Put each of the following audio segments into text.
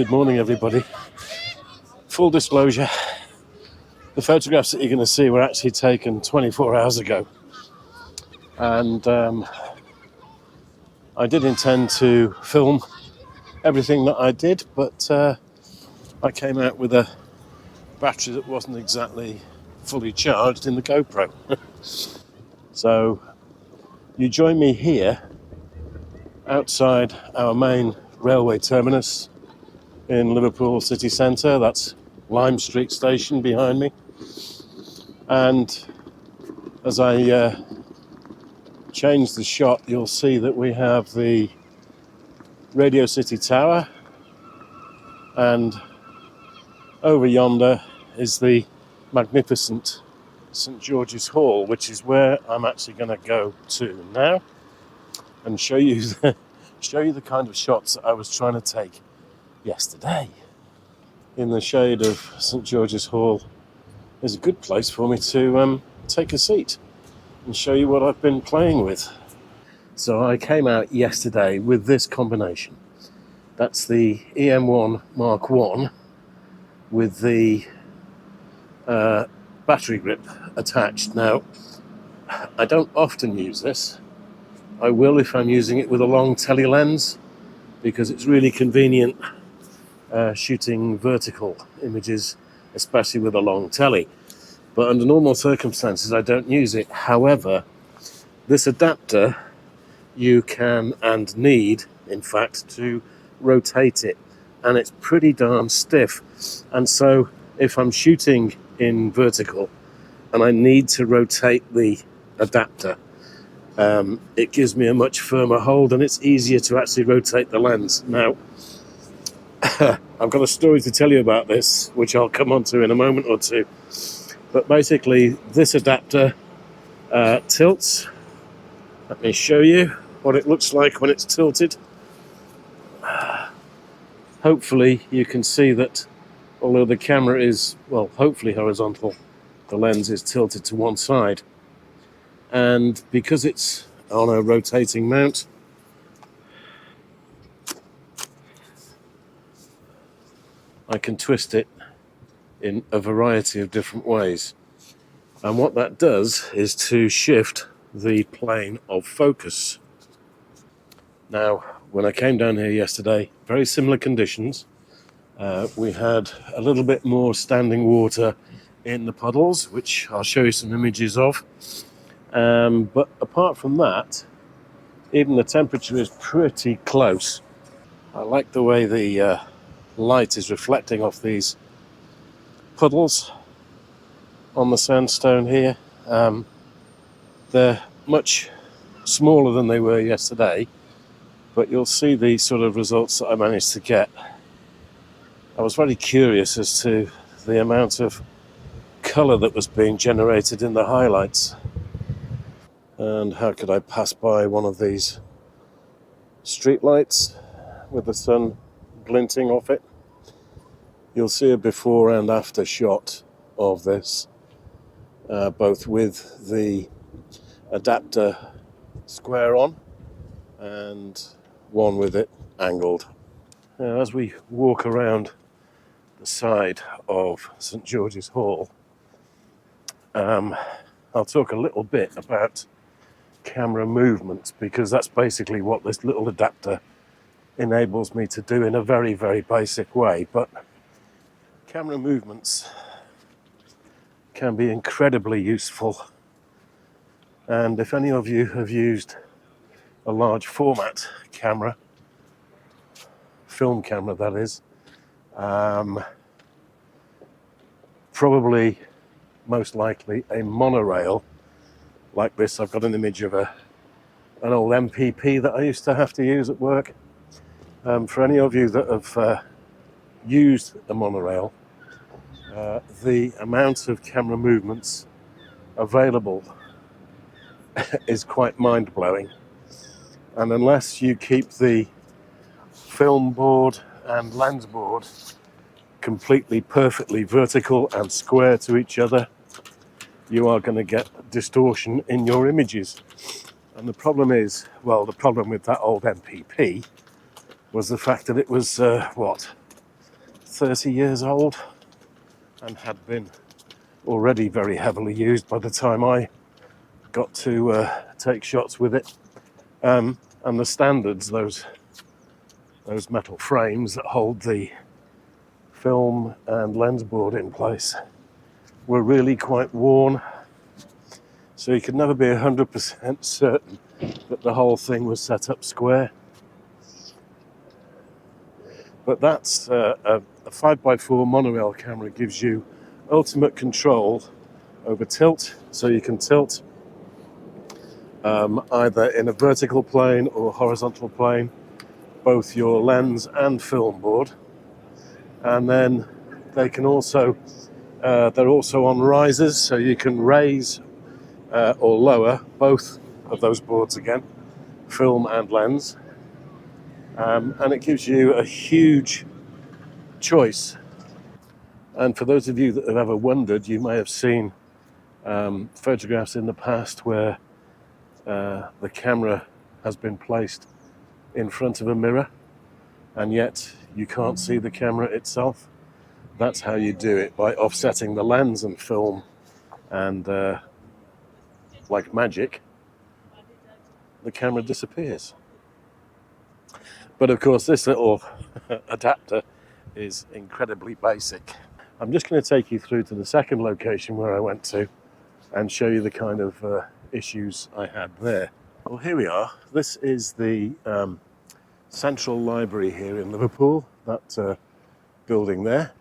Good morning, everybody. Full disclosure, the photographs that you're going to see were actually taken 24 hours ago. And I did intend to film everything that I did, but I came out with a battery that wasn't exactly fully charged in the GoPro. So you join me here outside our main railway terminus in Liverpool city centre. That's Lime Street Station behind me. And as I change the shot, you'll see that we have the Radio City Tower, and over yonder is the magnificent St George's Hall, which is where I'm actually going to go to now and show you the kind of shots that I was trying to take yesterday. In the shade of St George's Hall is a good place for me to take a seat and show you what I've been playing with. So I came out yesterday with this combination. That's the EM1 Mark I with the battery grip attached. Now, I don't often use this. I will if I'm using it with a long tele lens, because it's really convenient shooting vertical images, especially with a long tele. But under normal circumstances, I don't use it. However, this adapter, you can and need, in fact, to rotate it. And it's pretty darn stiff. And so if I'm shooting in vertical and I need to rotate the adapter, it gives me a much firmer hold, and it's easier to actually rotate the lens. Now, I've got a story to tell you about this, which I'll come on to in a moment or two. But basically, this adapter tilts. Let me show you what it looks like when it's tilted. Hopefully, you can see that although the camera is, well, hopefully horizontal, the lens is tilted to one side. And because it's on a rotating mount, I can twist it in a variety of different ways. And what that does is to shift the plane of focus. Now, when I came down here yesterday, very similar conditions. We had a little bit more standing water in the puddles, which I'll show you some images of. But apart from that, even the temperature is pretty close. I like the way the light is reflecting off these puddles on the sandstone here. They're much smaller than they were yesterday, but you'll see the sort of results that I managed to get. I was very curious as to the amount of colour that was being generated in the highlights. And how could I pass by one of these street lights with the sun glinting off it? You'll see a before and after shot of this, both with the adapter square on and one with it angled. Now, as we walk around the side of St George's Hall, I'll talk a little bit about camera movement, because that's basically what this little adapter enables me to do in a very, very basic way. But camera movements can be incredibly useful, and if any of you have used a large format camera, film camera that is, probably most likely a monorail like this. I've got an image of an old MPP that I used to have to use at work. For any of you that have used a monorail, the amount of camera movements available is quite mind-blowing. And unless you keep the film board and lens board completely perfectly vertical and square to each other, you are going to get distortion in your images. And the problem is, well, the problem with that old MPP was the fact that it was, 30 years old and had been already very heavily used by the time I got to take shots with it. And the standards, those metal frames that hold the film and lens board in place, were really quite worn. So you could never be 100% certain that the whole thing was set up square. But that's a 5x4 monorail camera gives you ultimate control over tilt, so you can tilt either in a vertical plane or horizontal plane, both your lens and film board. And then they can also, they're also on risers, so you can raise or lower both of those boards again, film and lens. And it gives you a huge choice. And for those of you that have ever wondered, you may have seen photographs in the past where the camera has been placed in front of a mirror and yet you can't see the camera itself. That's how you do it, by offsetting the lens and film, and like magic, the camera disappears. But of course this little adapter is incredibly basic. I'm just going to take you through to the second location where I went to and show you the kind of issues I had there. Well, here we are. This is the Central Library here in Liverpool, that building there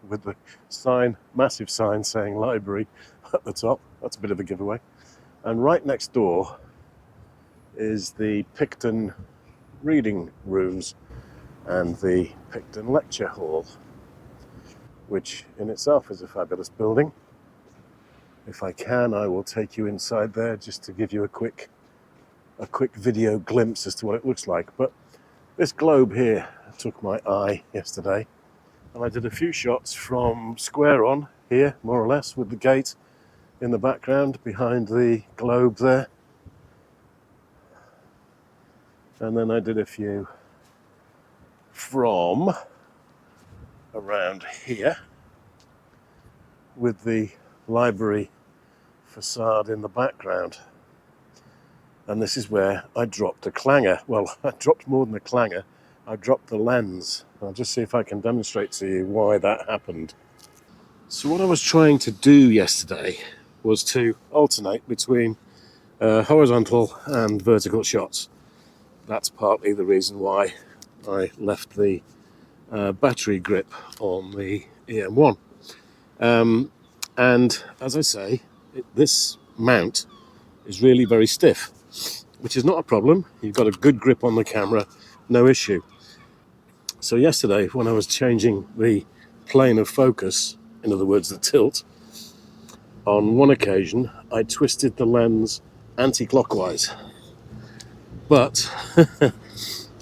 with the sign, massive sign saying library at the top. That's a bit of a giveaway. And right next door is the Picton reading rooms and the Picton lecture hall, which in itself is a fabulous building. If I can, I will take you inside there just to give you a quick video glimpse as to what it looks like. But this globe here took my eye yesterday, and I did a few shots from square on here, more or less, with the gate in the background behind the globe there. And then I did a few from around here with the library facade in the background. And this is where I dropped a clanger. Well, I dropped more than a clanger. I dropped the lens. I'll just see if I can demonstrate to you why that happened. So what I was trying to do yesterday was to alternate between horizontal and vertical shots. That's partly the reason why I left the battery grip on the EM1. And as I say, this mount is really very stiff, which is not a problem. You've got a good grip on the camera, no issue. So yesterday, when I was changing the plane of focus, in other words, the tilt, on one occasion, I twisted the lens anti-clockwise. But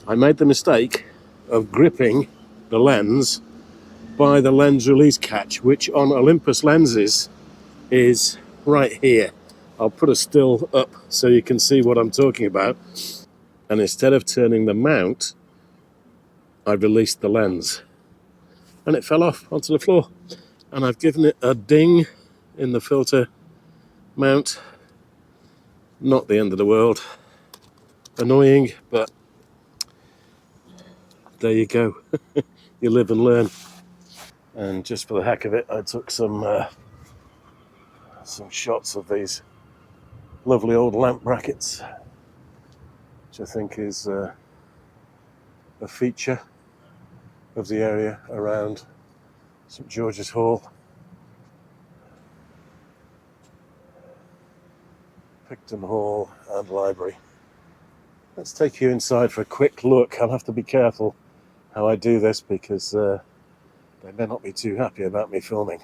I made the mistake of gripping the lens by the lens release catch, which on Olympus lenses is right here. I'll put a still up so you can see what I'm talking about. And instead of turning the mount, I released the lens. And it fell off onto the floor. And I've given it a ding in the filter mount. Not the end of the world. Annoying, but there you go. You live and learn. And just for the heck of it, I took some shots of these lovely old lamp brackets, which I think is a feature of the area around St George's Hall. Picton Hall and Library. Let's take you inside for a quick look. I'll have to be careful how I do this because they may not be too happy about me filming.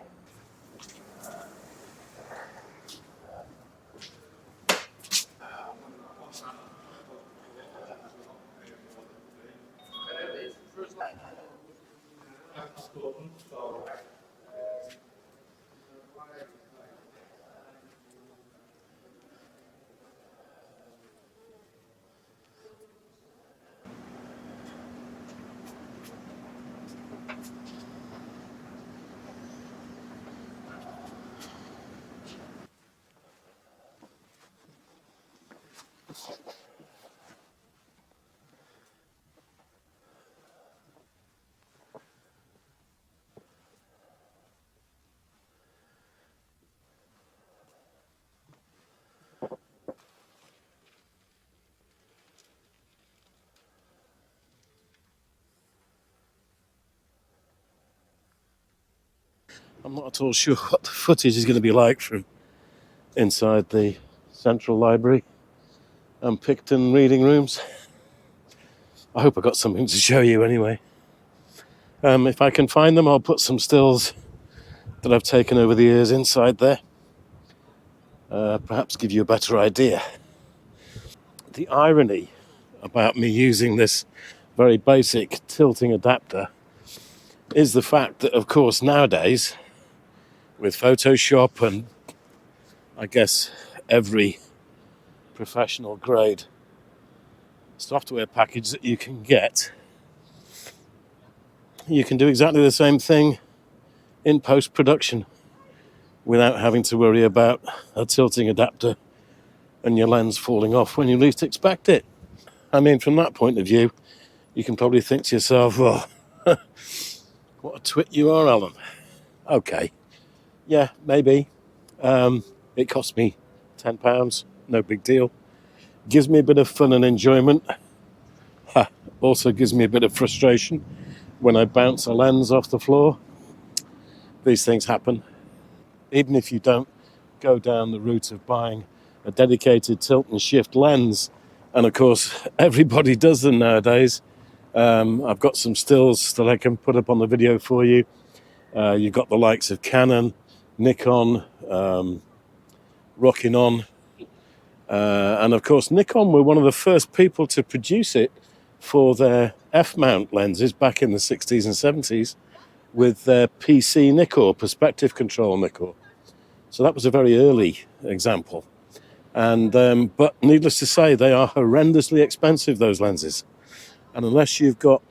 I'm not at all sure what the footage is going to be like from inside the Central Library and Picton reading rooms. I hope I got something to show you anyway. If I can find them, I'll put some stills that I've taken over the years inside there. Perhaps give you a better idea. The irony about me using this very basic tilting adapter is the fact that, of course, nowadays, with Photoshop and I guess every professional grade software package that you can get, you can do exactly the same thing in post-production without having to worry about a tilting adapter and your lens falling off when you least expect it. I mean, from that point of view, you can probably think to yourself, well, what a twit you are, Alan. Okay, yeah, maybe. It cost me £10, no big deal. Gives me a bit of fun and enjoyment. Also gives me a bit of frustration when I bounce a lens off the floor. These things happen. Even if you don't go down the route of buying a dedicated tilt and shift lens, and of course everybody does them nowadays. I've got some stills that I can put up on the video for you. You've got the likes of Canon, Nikon, rocking on, and of course Nikon were one of the first people to produce it for their f-mount lenses back in the 60s and 70s with their PC Nikkor, perspective control Nikkor. So that was a very early example. And but needless to say, they are horrendously expensive, those lenses. And unless you've got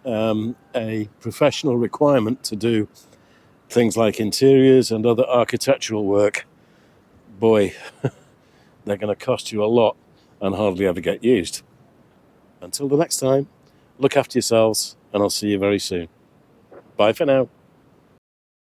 a professional requirement to do things like interiors and other architectural work, boy, they're going to cost you a lot and hardly ever get used. Until the next time, look after yourselves, and I'll see you very soon. Bye for now.